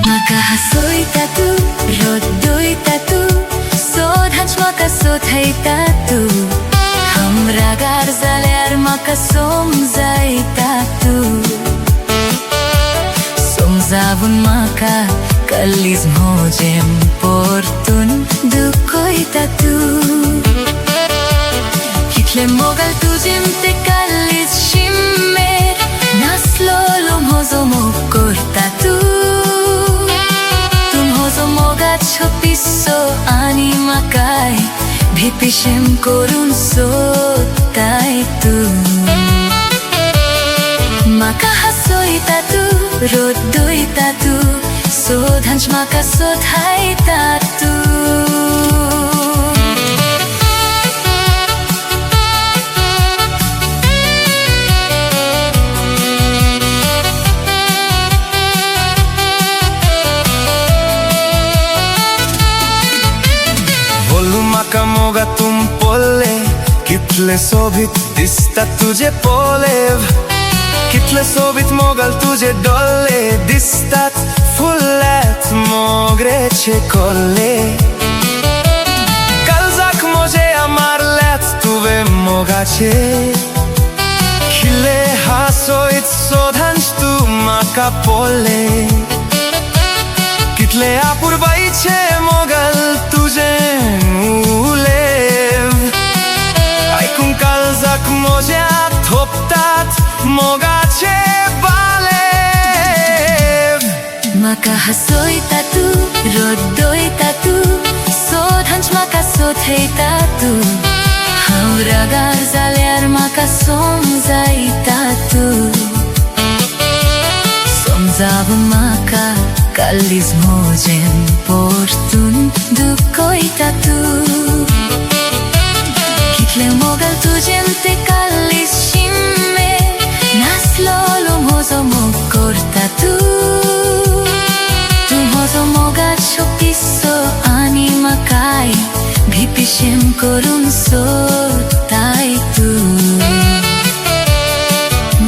Makahasoy tatu, rodoy tatu, sodhanch makasothai tatu. Hamra garzaler makasomzai tatu. Somzavun maka kalis mojem portun dukoi tatu. Kitle mogal tujim te kalis shimmer, naslolom hozomo kortatu. Piso ani makai bhipishem korun so tai tu. Makahasoy tatu, rodoy tatu, sodhanch makasothai tatu. Maka moga tum polle, kitle sobit distat tuje polev. Kitle sobit mogal tuje dolle, distat fullet mogreche kolle. Kalzak moje amar let tuve mogache. Kile hasoit sodhanch tu maka polle. Kitle apurbaiche mogal tuje moja thoptat mogache balev. Makahasoy tatu, rodoy tatu, sodhanch makasothai tatu. Hamra garzaler makasomzai tatu. Somzavun maka kalis mojem portun dukoi tatu. Kitle mogal tujem te kalis shimmer, naslolom hozomo kortatu. Tum hozomo gacho piso ani makai bhipishem korun so tai tu.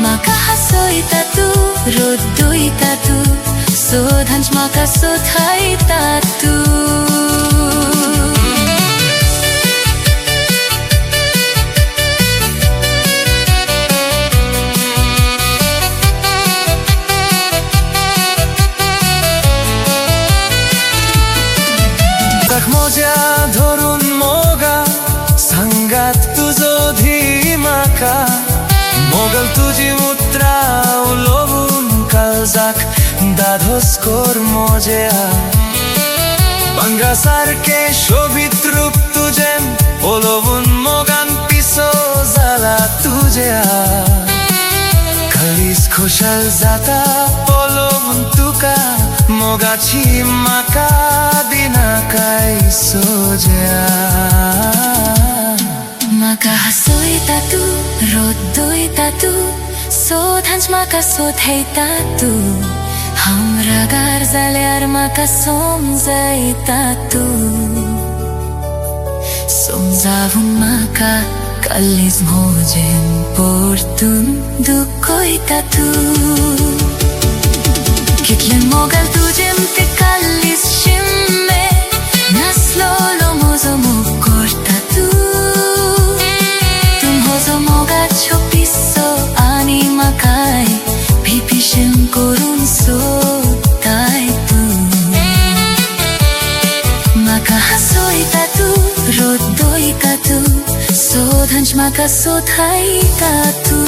Makahasoy tatu, rodoy tatu, sodhanch makasothai tatu. Moja dhorun moga sangat tujo dhimaka. Mogal tuji mutra ulovun kalzak dadhos kor mojea. Banga sarke shobit rup tujem olovun mogan piso zala tujea. Kalis khoshal zata olovun tuka mogachi maka dinakai sojea. Makahasoy tatu, rodoy tatu, sodhanch makasothai tatu. Hamra garzaler makasomzai tatu. Somzavun maka kalis mojem portun dukoi tatu. Kitle mogal tujem te kalis shimmer, naslolom hozomo kortatu. Tum hozomo gacho piso ani makai bhipishem korun so tai tu. Makahasoy tatu, rodoy tatu, sodhanch makasothai tatu.